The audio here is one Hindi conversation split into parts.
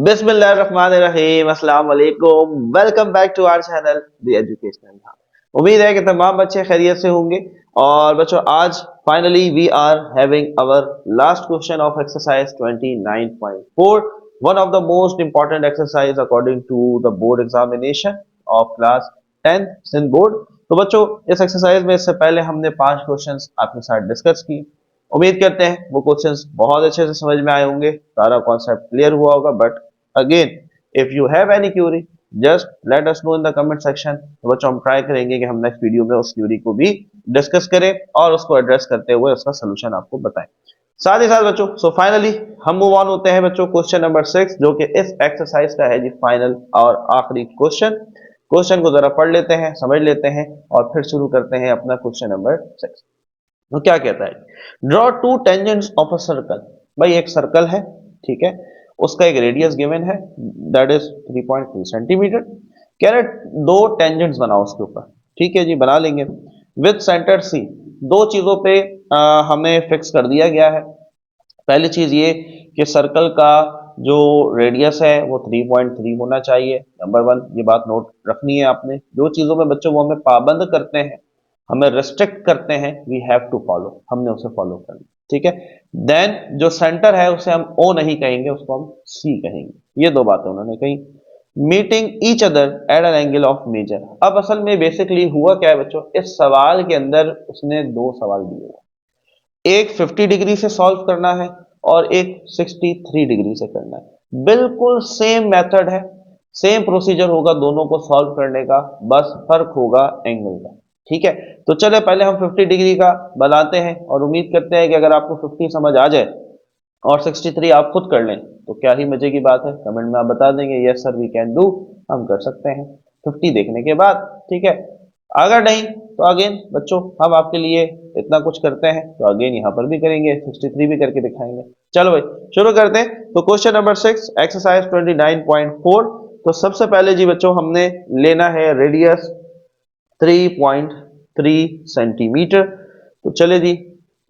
बिस्मिल्लाहिर्रहमानिर्रहीम अस्सलाम वालेकुम। Welcome back to our channel the Educational Hub. उम्मीद है कि तमाम बच्चे खैरियत से होंगे। और बच्चों आज finally we are having our last question of exercise 29.4, one of the most important exercise according to the board examination of class 10th Sindh board. तो बच्चों इस एक्सरसाइज में इससे पहले हमने 5 क्वेश्चंस आपके साथ डिस्कस किए। उम्मीद करते हैं वो क्वेश्चंस बहुत अच्छे से समझ में आए होंगे, सारा कॉन्सेप्ट क्लियर हुआ होगा। But again if you have any Curie just let us know in the comment section. तो बच्चों हम ट्राई करेंगे कि हम नेक्स्ट वीडियो में उस क्यूरी को भी डिस्कस करें और उसको एड्रेस करते हुए उसका सोल्यूशन आपको बताएं। साथ ही साथ बच्चों सो फाइनली हम मूव ऑन होते हैं बच्चों क्वेश्चन नंबर 6, जो कि इस एक्सरसाइज का है जी फाइनल और आखिरी क्वेश्चन। क्वेश्चन को जरा पढ़ लेते हैं, समझ लेते हैं और फिर शुरू करते हैं अपना क्वेश्चन नंबर 6। तो क्या कहता है, draw two tangents of a circle. भाई एक सर्कल है, ठीक है, उसका एक रेडियस गिवन है दैट इज 3.3 सेंटीमीटर। कह रहे दो टेंजेंट्स बनाओ उसके ऊपर। ठीक है जी, बना लेंगे। विद सेंटर सी, दो चीजों पे हमें फिक्स कर दिया गया है। पहली चीज ये कि सर्कल का जो रेडियस है वो 3.3 होना चाहिए। नंबर वन, ये बात नोट रखनी है आपने। जो चीजों में बच्चों वो हमें पाबंद करते हैं, हमें रिस्ट्रिक्ट करते हैं, वी हैव टू फॉलो, हमने उसे फॉलो करना। ठीक है। देन जो सेंटर है उसे हम ओ नहीं कहेंगे, उसको हम सी कहेंगे। ये दो बातें उन्होंने कही। Meeting each other at an angle of major. अब असल में बेसिकली हुआ क्या है बच्चों, इस सवाल के अंदर उसने दो सवाल दिए हुए, एक 50 डिग्री से सॉल्व करना है और एक 63 डिग्री से करना है। बिल्कुल सेम मेथड है, सेम प्रोसीजर होगा दोनों को सॉल्व करने का, बस फर्क होगा एंगल का। ठीक है, तो चले पहले हम 50 डिग्री का बनाते हैं और उम्मीद करते हैं कि अगर आपको 50 समझ आ जाए और 63 आप खुद कर लें तो क्या ही मजे की बात है। कमेंट में आप बता देंगे yes sir we can do, हम कर सकते हैं 50 देखने के बाद। ठीक है, अगर नहीं तो अगेन बच्चों हम आपके लिए इतना कुछ करते हैं तो अगेन यहां पर भी करेंगे, 63 भी करके दिखाएंगे। चलो भाई शुरू करते हैं। तो क्वेश्चन नंबर 6 एक्सरसाइज 29.4। तो सबसे पहले जी बच्चों हमने लेना है रेडियस 3.3 सेंटीमीटर। तो चले जी,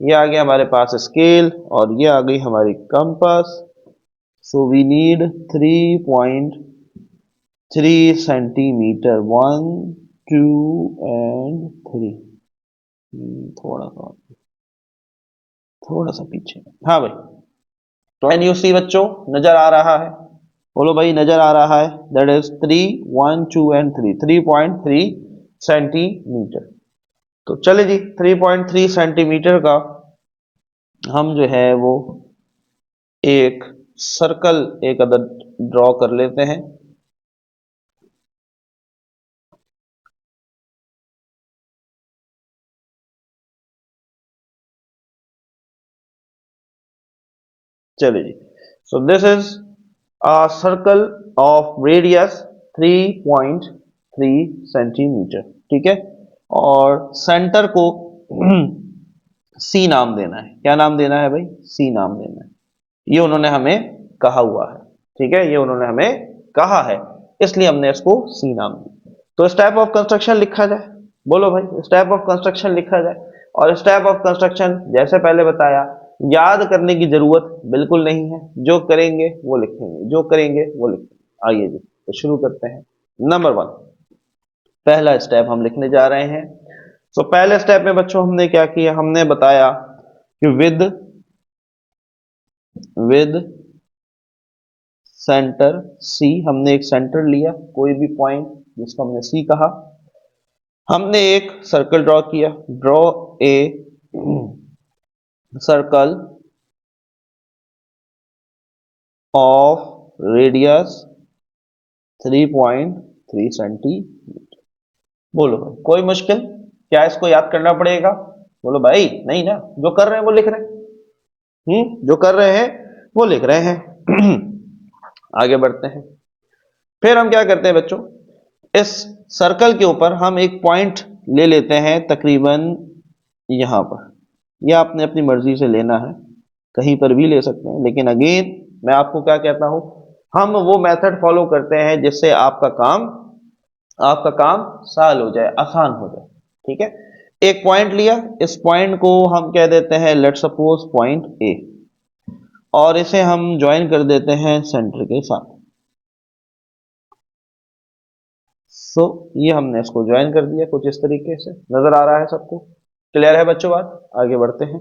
ये आ गया हमारे पास स्केल और ये आ गई हमारी compass. So we need 3.3 centimetre, 1 2 and 3। थोड़ा सा पीछे, हाँ भाई। कैन यू सी बच्चों, नजर आ रहा है? बोलो भाई नजर आ रहा है। That is 3 1 2 and 3, 3.3 centimetre. तो चले जी 3.3 सेंटीमीटर का हम जो है वो एक सर्कल एक अदर ड्रॉ कर लेते हैं। चलिए जी, so this is a circle of radius 3.3 centimetre. ठीक है, और सेंटर को सी नाम देना है। क्या नाम देना है भाई? सी नाम देना है। ये उन्होंने हमें कहा हुआ है। ठीक है, ये उन्होंने हमें कहा है, इसलिए हमने इसको सी नाम दिया। तो इस टाइप ऑफ कंस्ट्रक्शन लिखा जाए। बोलो भाई इस टाइप ऑफ कंस्ट्रक्शन लिखा जाए। और इस टाइप ऑफ कंस्ट्रक्शन जैसे पहले बताया, याद करने की जरूरत बिल्कुल नहीं है, जो करेंगे वो लिखेंगे, जो करेंगे वो लिखेंगे। आइए जी तो शुरू करते हैं। नंबर 1, पहला स्टेप हम लिखने जा रहे हैं। तो पहले स्टेप में बच्चों हमने क्या किया, हमने बताया कि विद सेंटर सी, हमने एक सेंटर लिया, कोई भी पॉइंट जिसको हमने सी कहा। हमने एक सर्कल ड्रॉ किया, draw a circle of radius 3.3 centimetre. बोलो भाई कोई मुश्किल? क्या इसको याद करना पड़ेगा? बोलो भाई नहीं ना, जो कर रहे हैं वो लिख रहे हैं। जो कर रहे हैं वो लिख रहे हैं। आगे बढ़ते हैं। फिर हम क्या करते हैं बच्चों, इस सर्कल के ऊपर हम एक पॉइंट ले लेते हैं तकरीबन यहां पर। यह आपने अपनी मर्जी से लेना है, कहीं पर भी ले सकते हैं, लेकिन अगेन मैं आपको क्या कहता हूं, हम वो मेथड फॉलो करते हैं जिससे आपका काम साल हो जाए, आसान हो जाए। ठीक है, एक पॉइंट लिया, इस पॉइंट को हम कह देते हैं लेट सपोज पॉइंट ए, और इसे हम ज्वाइन कर देते हैं सेंटर के साथ। सो ये हमने इसको ज्वाइन कर दिया कुछ इस तरीके से, नजर आ रहा है सबको? क्लियर है बच्चों बात? आगे बढ़ते हैं।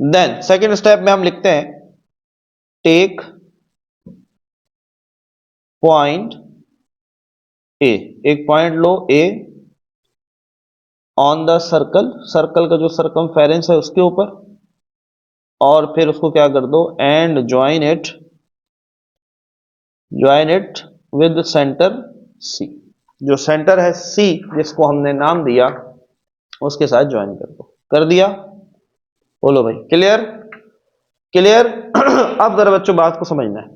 देन सेकेंड स्टेप में हम लिखते हैं टेक पॉइंट ए। एक पॉइंट लो A on the circle, circle का जो सरकमफेरेंस है उसके ऊपर, और फिर उसको क्या कर दो and join it with centre C. जो सेंटर है सी जिसको हमने नाम दिया उसके साथ ज्वाइन कर दो। कर दिया? बोलो भाई क्लियर? क्लियर? अब जरा बच्चों बात को समझना है।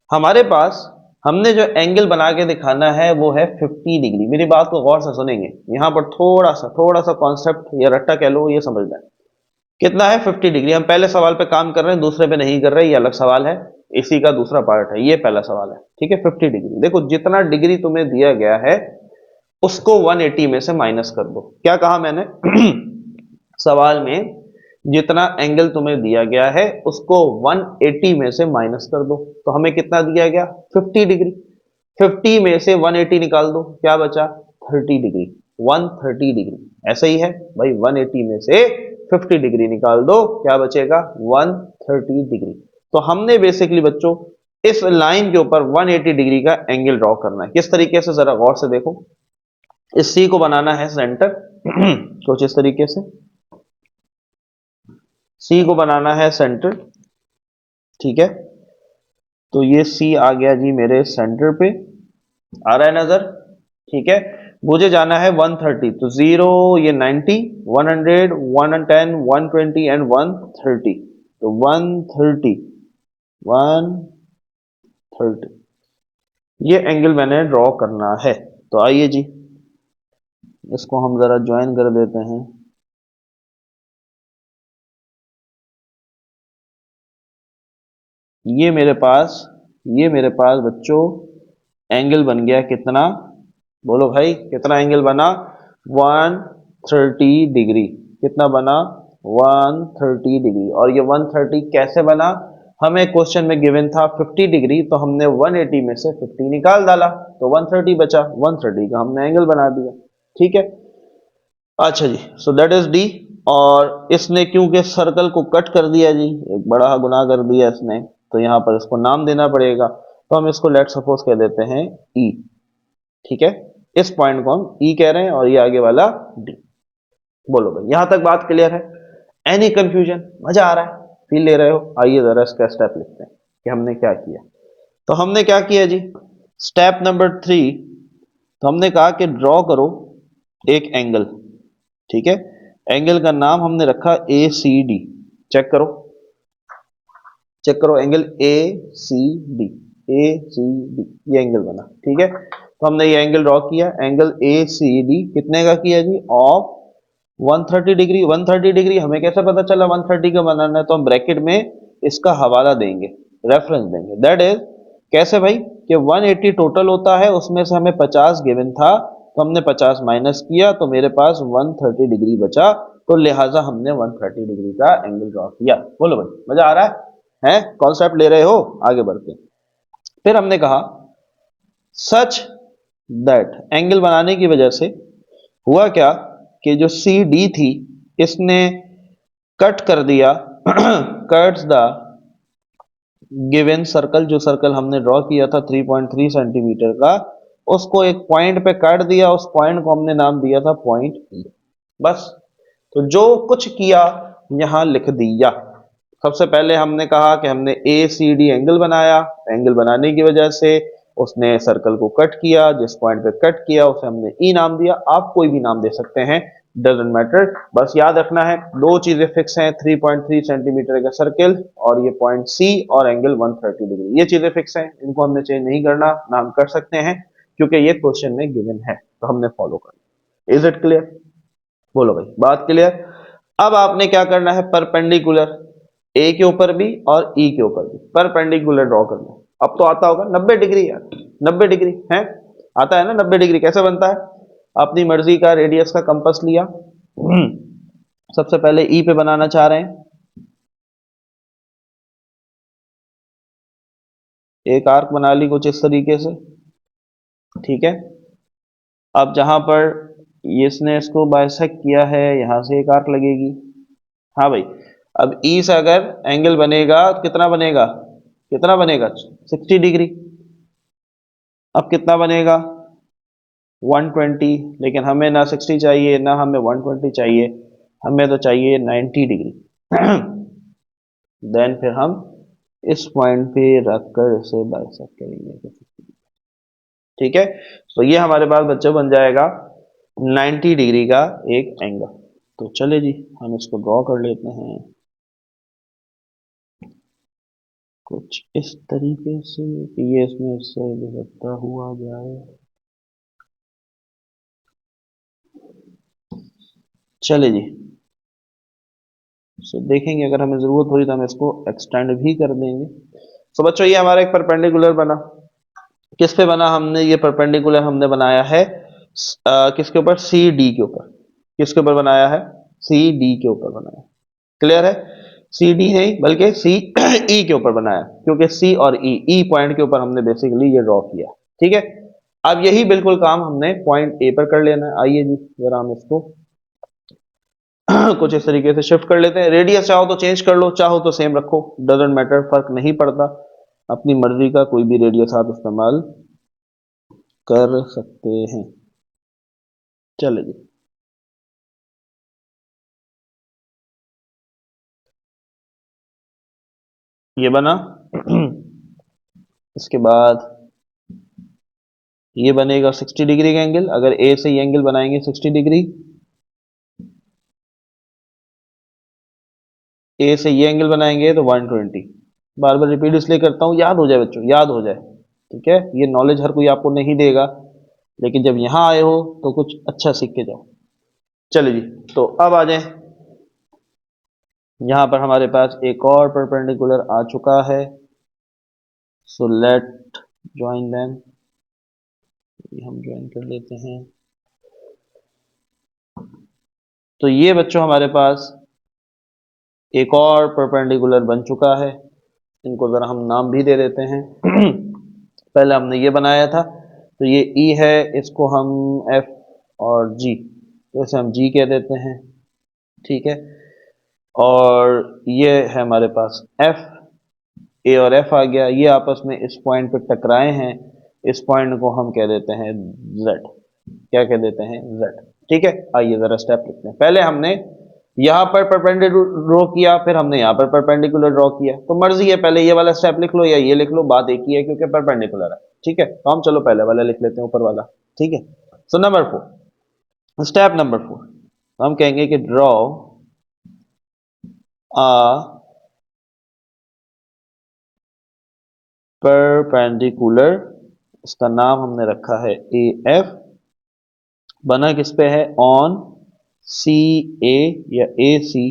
हमारे पास हमने जो एंगल बना के दिखाना है वो है 50 डिग्री। मेरी बात को गौर से सुनेंगे, यहां पर थोड़ा सा कॉन्सेप्ट या रट्टा कह लो, ये समझना है। कितना है? 50 डिग्री। हम पहले सवाल पे काम कर रहे हैं, दूसरे पे नहीं कर रहे, ये अलग सवाल है, इसी का दूसरा पार्ट है, ये पहला सवाल है। ठीक है, 50 डिग्री। देखो जितना डिग्री तुम्हें दिया गया है उसको 180 में से माइनस कर दो। क्या कहा मैंने? सवाल में जितना एंगल तुम्हें दिया गया है उसको 180 में से माइनस कर दो, तो हमें कितना दिया गया? 50 डिग्री। 50 में से 180 निकाल दो, क्या बचा? 30 डिग्री। 130 डिग्री। ऐसा ही है भाई, 180 में से 50 डिग्री निकाल दो, क्या बचेगा? 130 डिग्री। तो हमने बेसिकली बच्चों इस लाइन के ऊपर 180 डिग्री का एंगल ड्रॉ करना है। किस तरीके से, जरा गौर से देखो। इस सी को बनाना है सेंटर, कुछ इस तरीके से। सी को बनाना है सेंटर, ठीक है। तो ये सी आ गया जी मेरे सेंटर पे, आ रहा है नजर? ठीक है। मुझे जाना है 130, तो 0, ये 90, 100, 110, 120 एंड 130। तो 130, 130 ये एंगल मैंने ड्रॉ करना है। तो आइए जी इसको हम जरा ज्वाइन कर देते हैं। ये मेरे पास ये मेरे पास बच्चों एंगल बन गया कितना? बोलो भाई कितना एंगल बना? 130 डिग्री। कितना बना? 130 डिग्री। और ये 130 कैसे बना? हमें क्वेश्चन में गिवन था 50 डिग्री, तो हमने 180 में से 50 निकाल डाला, तो 130 बचा। 130 का हमने एंगल बना दिया। ठीक है। अच्छा जी, सो दैट इज डी। और इसने क्योंकि सर्कल को कट कर दिया जी, एक बड़ा गुनाह कर दिया इसने, तो यहां पर इसको नाम देना पड़ेगा। तो हम इसको लेट सपोज कह देते हैं ई। ठीक है, इस पॉइंट को हम ई कह रहे हैं और ये आगे वाला डी। बोलो भाई यहां तक बात क्लियर है? Any confusion? मजा आ रहा है? फील ले रहे हो? आइए जरा इसका स्टेप लिखते हैं कि हमने क्या किया। तो हमने क्या किया जी, स्टेप नंबर 3। तो हमने कहा कि ड्रॉ करो एक एंगल। ठीक है, एंगल का नाम हमने रखा ए सी डी। चेक करो, चेक करो angle A C D. A C D ये एंगल बना। ठीक है, तो हमने ये एंगल ड्रॉ किया। एंगल ए सी डी कितने का किया जी? Of 130 degree. 130 डिग्री हमें कैसे पता चला 130 का बनाना है? तो हम ब्रैकेट में इसका हवाला देंगे, रेफरेंस देंगे। दैट इज कैसे भाई कि 180 टोटल होता है, उसमें से हमें 50 गिवन था, तो हमने 50 माइनस किया, तो मेरे पास 130 डिग्री बचा। तो लिहाजा हमने 130 डिग्री का एंगल ड्रॉ किया। बोलो भाई मजा आ रहा है? कॉन्सेप्ट ले रहे हो? आगे बढ़ते हैं। फिर हमने कहा सच दैट, एंगल बनाने की वजह से हुआ क्या कि जो सी डी थी इसने कट कर दिया, कट्स द गिवन सर्कल। जो सर्कल हमने ड्रॉ किया था 3.3 सेंटीमीटर का, उसको एक पॉइंट पे काट दिया। उस पॉइंट को हमने नाम दिया था पॉइंट ई। बस, तो जो कुछ किया यहां लिख दिया। सबसे पहले हमने कहा कि हमने ए सी डी एंगल बनाया। एंगल बनाने की वजह से उसने सर्कल को कट किया, जिस पॉइंट पे कट किया उसे हमने ई नाम दिया। आप कोई भी नाम दे सकते हैं, डजेंट मैटर। बस याद रखना है दो चीजें फिक्स हैं, 3.3 सेंटीमीटर का सर्कल और ये पॉइंट सी और एंगल 130 डिग्री, ये चीजें फिक्स हैं, इनको हमने चेंज नहीं करना ना, हम कर सकते हैं क्योंकि ये क्वेश्चन में गिवन है, तो हमने फॉलो करना। Is it clear? बोलो भाई बात क्लियर? अब आपने क्या करना है, परपेंडिकुलर ए के ऊपर भी और ई के ऊपर भी परपेंडिकुलर ड्रॉ करना है। अब तो आता होगा 90 डिग्री यार, 90 डिग्री है, आता है ना? 90 डिग्री कैसे बनता है? अपनी मर्जी का रेडियस का कंपास लिया, सबसे पहले ई पे बनाना चाह रहे हैं, एक आर्क बना ली कुछ इस तरीके से, ठीक है। अब जहां पर इसने इसको बाइसेक्ट किया है, यहां से एक आर्क लगेगी। हाँ भाई, अब ई से अगर एंगल बनेगा तो कितना बनेगा, कितना बनेगा 60 डिग्री। अब कितना बनेगा 120, लेकिन हमें ना 60 चाहिए ना हमें 120 चाहिए, हमें तो चाहिए 90 डिग्री। देन फिर हम इस पॉइंट पे रखकर इसे बाइसेक्ट करेंगे, ठीक है। तो ये हमारे पास बच्चों बन जाएगा 90 डिग्री का एक एंगल। तो चले जी, हम इसको ड्रॉ कर लेते हैं कुछ इस तरीके से कि ये इसमें से गुजरता हुआ जाए। चले जी, सो देखेंगे अगर हमें जरूरत हुई तो हम इसको एक्सटेंड भी कर देंगे। तो बच्चों ये हमारा एक परपेंडिकुलर बना। किस पे बना हमने ये परपेंडिकुलर, हमने बनाया है किसके ऊपर, सी डी के ऊपर। किसके ऊपर बनाया है, सी डी के ऊपर बनाया। क्लियर है, सी डी नहीं बल्कि सी ई के ऊपर बनाया, क्योंकि सी और ई पॉइंट के ऊपर हमने बेसिकली ये ड्रॉ किया, ठीक है। अब यही बिल्कुल काम हमने पॉइंट ए पर कर लेना है। आइए जी जरा हम इसको कुछ इस तरीके से शिफ्ट कर लेते हैं। रेडियस चाहो तो चेंज कर लो, चाहो तो सेम रखो, डजेंट मैटर, फर्क नहीं पड़ता। अपनी मर्जी का कोई भी रेडियस आप इस्तेमाल कर सकते हैं। चले जी, ये बना। इसके बाद ये बनेगा 60 डिग्री का एंगल। अगर ए से ये एंगल बनाएंगे 60 डिग्री, ए से ये एंगल बनाएंगे तो 120। बार बार रिपीट इसलिए करता हूं, याद हो जाए बच्चों, याद हो जाए, ठीक है। ये नॉलेज हर कोई आपको नहीं देगा, लेकिन जब यहां आए हो तो कुछ अच्छा सीख के जाओ। चलिए जी, तो अब आ जाए, यहां पर हमारे पास एक और परपेंडिकुलर आ चुका है। सो लेट ज्वाइन देम, हम ज्वाइन कर लेते हैं। तो ये बच्चों हमारे पास एक और परपेंडिकुलर बन चुका है। इनको जरा हम नाम भी दे देते हैं। पहले हमने ये बनाया था, तो ये ई है, इसको हम एफ और जी, तो इसे हम जी कह देते हैं, ठीक है। और ये है हमारे पास एफ, ए और एफ आ गया, ये आपस में इस पॉइंट पे टकराए हैं। इस पॉइंट को हम कह देते हैं जेड। क्या कह देते हैं, जेड, ठीक है। आइए जरा स्टेप लिखते हैं। पहले हमने यहां पर परपेंडिकुलर ड्रॉ किया, फिर हमने यहां पर परपेंडिकुलर ड्रॉ किया, तो मर्जी है पहले ये वाला स्टेप लिख लो या ये लिख लो, बात एक ही है क्योंकि परपेंडिकुलर है, ठीक है। तो हम चलो पहले वाला लिख लेते हैं, ऊपर वाला, ठीक है। सो नंबर 4, स्टेप नंबर 4, हम कहेंगे कि ड्रॉ आ परपेंडिकुलर, इसका नाम हमने रखा है ए एफ, बना किस पे है, ऑन सी ए या ए सी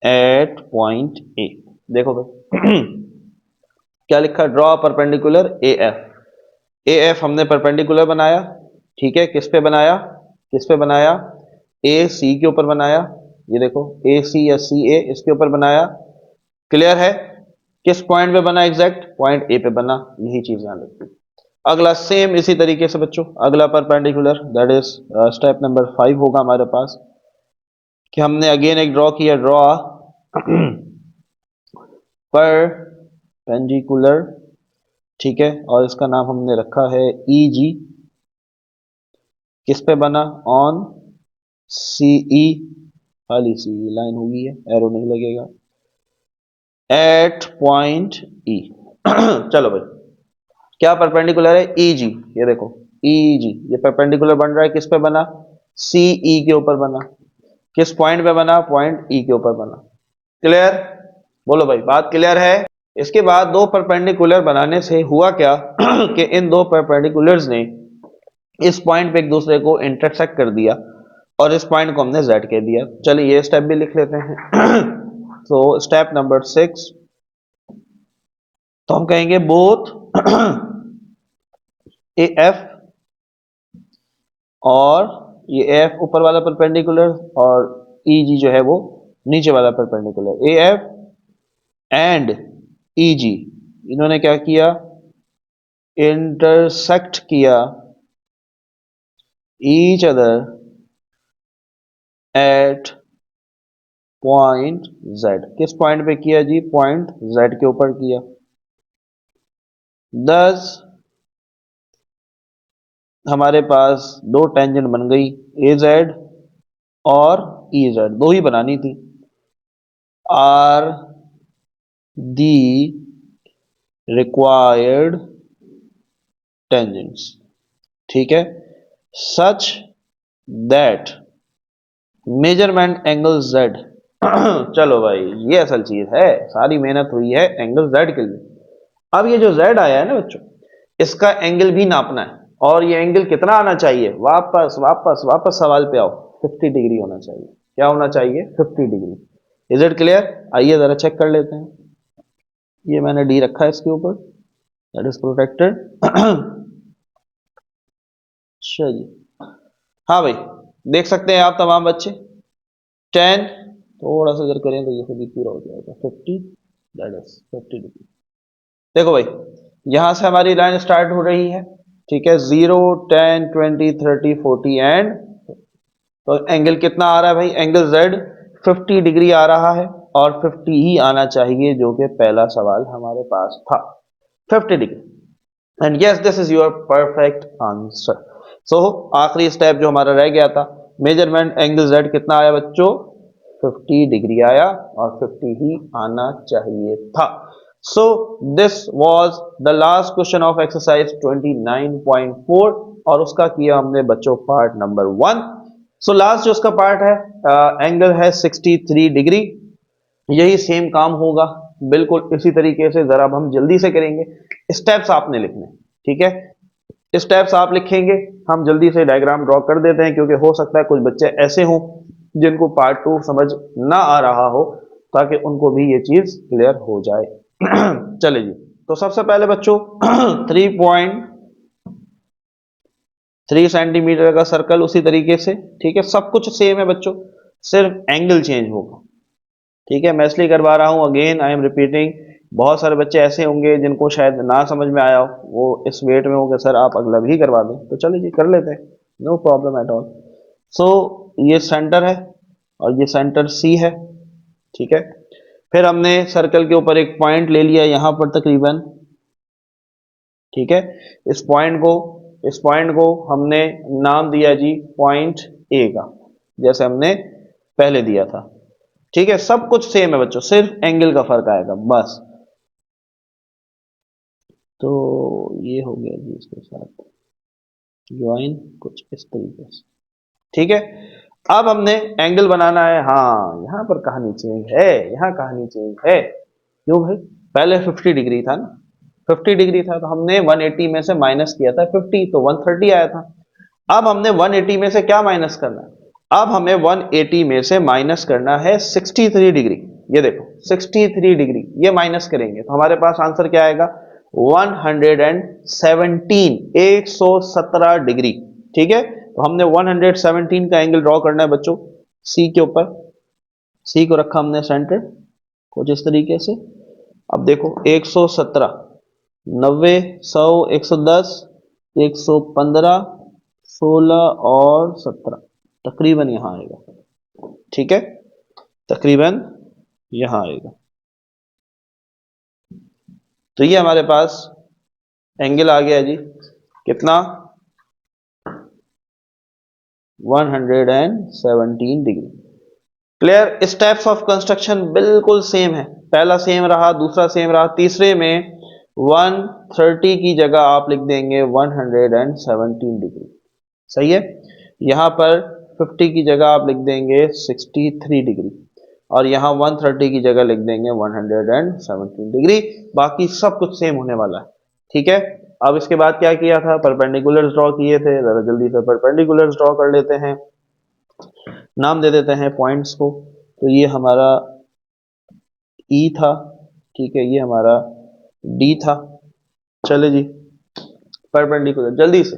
एट पॉइंट ए। देखो भाई, क्या लिखा, draw perpendicular A F. A F हमने परपेंडिकुलर बनाया, ठीक है। किस पे बनाया, किस पे बनाया, ए सी के ऊपर बनाया। ये देखो ए सी या सी ए, इसके ऊपर बनाया। क्लियर है, किस पॉइंट पे बना, एग्जैक्ट पॉइंट ए पे बना, यही चीज ध्यान रखिए। अगला सेम इसी तरीके से बच्चों, अगला perpendicular that is step number 5 होगा हमारे पास, कि हमने अगेन एक ड्रॉ किया, ड्रॉ परपेंडिकुलर, ठीक है। और इसका नाम हमने रखा है ई जी। किस पे बना, ऑन सी ई, खाली सी लाइन होगी है, एरो नहीं लगेगा, एट पॉइंट ई। चलो भाई, क्या परपेंडिकुलर है, ई जी। ये देखो ई जी, ये परपेंडिकुलर बन रहा है, किस पे बना, सी ई के ऊपर बना। किस पॉइंट पे बना, पॉइंट ई के ऊपर बना। क्लियर, बोलो भाई बात क्लियर है। इसके बाद दो परपेंडिकुलर बनाने से हुआ क्या कि इन दो परपेंडिकुलर्स ने इस पॉइंट पे एक दूसरे को इंटरसेक्ट कर दिया, और इस पॉइंट को हमने जेड कह दिया। चलिए ये स्टेप भी लिख लेते हैं। तो स्टेप नंबर 6, तो हम कहेंगे बोथ ए एफ, और ये एफ ऊपर वाला परपेंडिकुलर, और ई जी जो है वो नीचे वाला परपेंडिकुलर, ए एफ एंड ई जी इन्होंने क्या किया, इंटरसेक्ट किया each other eight point z। किस पॉइंट पे किया जी, पॉइंट z के ऊपर किया। दस हमारे पास दो टेंजेंट बन गई, az और ez, दो ही बनानी थी। आर दी रिक्वायर्ड टेंजेंट्स, ठीक है, such that measurement angle z। चलो भाई, ये असल चीज है, सारी मेहनत हुई है एंगल z के लिए। अब ये जो z आया है ना बच्चों, इसका एंगल भी नापना है, और ये एंगल कितना आना चाहिए, वापस वापस वापस सवाल पे आओ, 50 डिग्री होना चाहिए। क्या होना चाहिए, 50 डिग्री। Is it clear? आइए जरा चेक कर लेते हैं। ये मैंने डी रखा है इसके ऊपर, दैट इज प्रोटेक्टेड। अच्छा जी, हाँ भाई, देख सकते हैं आप तमाम बच्चे। 10 थोड़ा सा अगर करें तो ये खुद ही पूरा हो जाएगा, 50, दैट इज 50 डिग्री। देखो भाई, यहां से हमारी लाइन स्टार्ट हो रही है, ठीक है, 0, 10, 20, 30, 40 एंड, तो एंगल कितना आ रहा है भाई, एंगल z 50 डिग्री आ रहा है, और 50 ही आना चाहिए, जो कि पहला सवाल हमारे पास था, 50 degree. And yes, this is your perfect answer. So आखिरी स्टेप जो हमारा रह गया था, मेजरमेंट एंगल z कितना आया बच्चों, 50 डिग्री आया, और 50 ही आना चाहिए था। So this was the last question of exercise 29.4, और उसका किया हमने बच्चों पार्ट नंबर 1। सो लास्ट जो उसका पार्ट है, एंगल है 63 डिग्री। यही सेम काम होगा, बिल्कुल इसी तरीके से, जरा अब हम जल्दी से करेंगे। स्टेप्स आपने लिखने, ठीक है, स्टेप्स आप लिखेंगे, हम जल्दी से डायग्राम ड्रॉ कर देते हैं, क्योंकि हो सकता है कुछ बच्चे ऐसे हों जिनको पार्ट 2 समझ ना आ रहा हो, ताकि उनको भी ये चीज क्लियर हो जाए। चले जी, तो सबसे पहले बच्चों 3 सेंटीमीटर का सर्कल, उसी तरीके से, ठीक है, सब कुछ सेम है बच्चों, सिर्फ एंगल चेंज होगा, ठीक है। मैं इसलिए करवा रहा हूं, अगेन आई एम रिपीटिंग। बहुत सारे बच्चे ऐसे होंगे जिनको शायद ना समझ में आया हो, वो इस वेट में हो कि सर आप अगला भी करवा दें, तो चलिए जी कर लेते हैं, नो प्रॉब्लम एट ऑल। सो ये सेंटर है, और ये सेंटर सी है, ठीक है। फिर हमने सर्कल के ऊपर एक पॉइंट ले लिया यहां पर तकरीबन, ठीक है। इस पॉइंट को इस पॉइंट को हमने नाम दिया जी पॉइंट ए का, जैसे हमने पहले दिया था, ठीक है। सब कुछ सेम है बच्चों, सिर्फ एंगल का फर्क आएगा बस। तो ये हो गया जी इसके साथ ज्वाइन, कुछ इस तरीके से, ठीक है। अब हमने एंगल बनाना है, हाँ यहाँ पर कहानी चेंज है, यहाँ कहानी चेंज है। क्यों भाई, पहले 50 डिग्री था ना, 50 डिग्री था, तो हमने 180 में से माइनस किया था 50, तो 130 आया था। अब हमने 180 में से क्या माइनस करना है, अब हमें 180 में से माइनस करना है 63 डिग्री। ये देखो 63 डिग्री, ये माइनस करेंगे तो हमारे पास आंसर क्या आएगा, 117, 117 डिग्री, ठीक है। तो हमने 117 का एंगल ड्रॉ करना है बच्चों, सी के ऊपर, सी को रखा हमने सेंटर, कुछ इस तरीके से। अब देखो 117, 90, 100, 110, 115, 16 और 17, तकरीबन यहां आएगा, ठीक है, तकरीबन यहां आएगा। तो ये हमारे पास एंगल आ गया जी, कितना, 117 degree. Clear? Steps of construction बिल्कुल सेम है, पहला सेम रहा, दूसरा सेम रहा, तीसरे में 130 की जगह आप लिख देंगे 117 डिग्री, सही है। यहां पर 50 की जगह आप लिख देंगे 63 डिग्री, और यहां 130 की जगह लिख देंगे 117 डिग्री। बाकी सब कुछ सेम होने वाला है, ठीक है। अब इसके बाद क्या किया था, परपेंडिकुलर्स ड्रॉ किए थे, जरा जल्दी से परपेंडिकुलर्स ड्रॉ कर लेते हैं, नाम दे देते हैं पॉइंट्स को। तो ये हमारा ई था, ठीक है, ये हमारा डी था। चले जी, परपेंडिकुलर जल्दी से,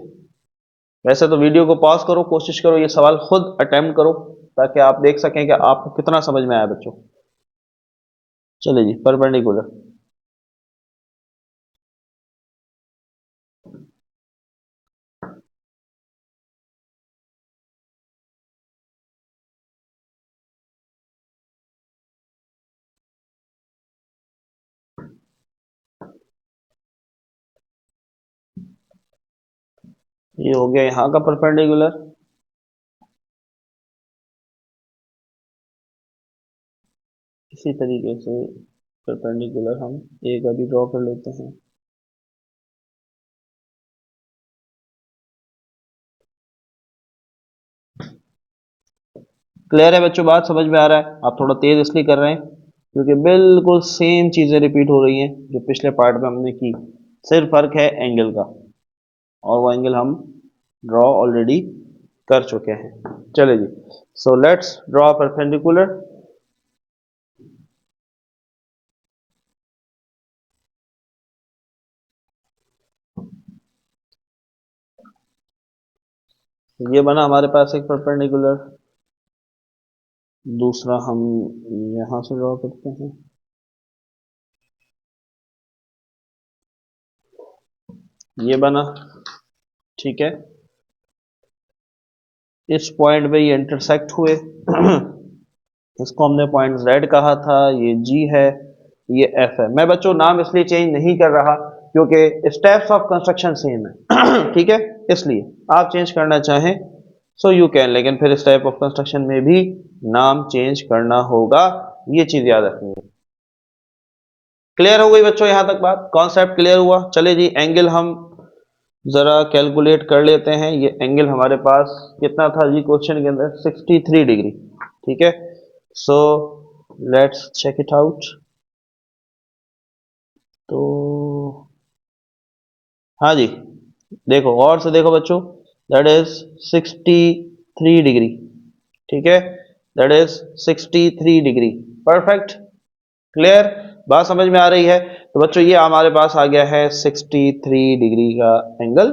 वैसे तो वीडियो को पॉज करो, कोशिश करो ये सवाल खुद अटेम्प्ट करो, ताकि आप देख सकें कि आपको कितना समझ में आया बच्चों। चले जी, परपेंडिकुलर, ये हो गया यहाँ का परपेंडिकुलर। इसी तरीके से परपेंडिकुलर हम ए का भी ड्रॉ कर लेते हैं। क्लियर है बच्चों, बात समझ में आ रहा है? आप थोड़ा तेज इसलिए कर रहे हैं क्योंकि बिल्कुल सेम चीजें रिपीट हो रही हैं जो पिछले पार्ट में हमने की, सिर्फ फर्क है एंगल का, और वो एंगल हम ड्रॉ ऑलरेडी कर चुके हैं। चलिए जी, सो लेट्स ड्रॉ परपेंडिकुलर। ये बना हमारे पास एक परपेंडिकुलर, दूसरा हम यहां से ड्रॉ करते हैं। ये बना, ठीक है। इस पॉइंट पे ये इंटरसेक्ट हुए इसको हमने पॉइंट Z कहा था, ये G है, ये F है। मैं बच्चों नाम इसलिए चेंज नहीं कर रहा क्योंकि स्टेप्स ऑफ कंस्ट्रक्शन सेम है ठीक है, इसलिए आप चेंज करना चाहें सो यू कैन, लेकिन फिर स्टेप ऑफ कंस्ट्रक्शन में भी नाम चेंज करना होगा, ये चीज याद रखनी है। क्लियर हो गई बच्चों यहाँ तक बात? कॉन्सेप्ट क्लियर हुआ? चले जी, एंगल हम जरा कैलकुलेट कर लेते हैं। ये एंगल हमारे पास कितना था जी क्वेश्चन के अंदर? 63 डिग्री, ठीक है। So let's check it out. तो हाँ जी, देखो और से देखो बच्चों, दैट इज 63 डिग्री, ठीक है, that is 63 degree, perfect. Clear, बात समझ में आ रही है? तो बच्चों ये हमारे पास आ गया है 63 डिग्री का एंगल।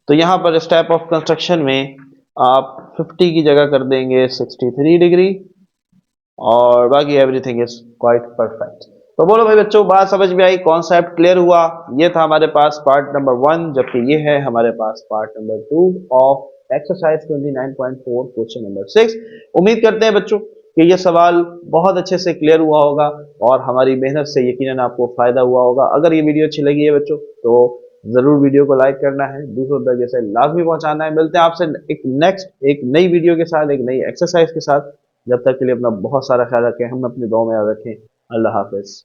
तो यहां पर स्टेप ऑफ कंस्ट्रक्शन में आप 50 की जगह कर देंगे 63 डिग्री, और बाकी एवरीथिंग इज क्वाइट परफेक्ट। तो बोलो भाई बच्चों, बात समझ में आई? कॉन्सेप्ट क्लियर हुआ? ये था हमारे पास पार्ट नंबर 1, जबकि ये है हमारे पास part number 2 of exercise 29.4 question number 6। उम्मीद करते हैं बच्चों कि ये सवाल बहुत अच्छे से क्लियर हुआ होगा और हमारी मेहनत से यकीनन आपको फायदा हुआ होगा। अगर ये वीडियो अच्छी लगी है बच्चों तो जरूर वीडियो को लाइक करना है, दूसरों तक जैसे लाजमी पहुंचाना है। मिलते हैं आपसे एक नई वीडियो के साथ, एक नई एक्सरसाइज के साथ। जब तक के लिए अपना बहुत सारा ख्याल रखें, हम अपनी दुआ में याद रखें। अल्लाह हाफिज।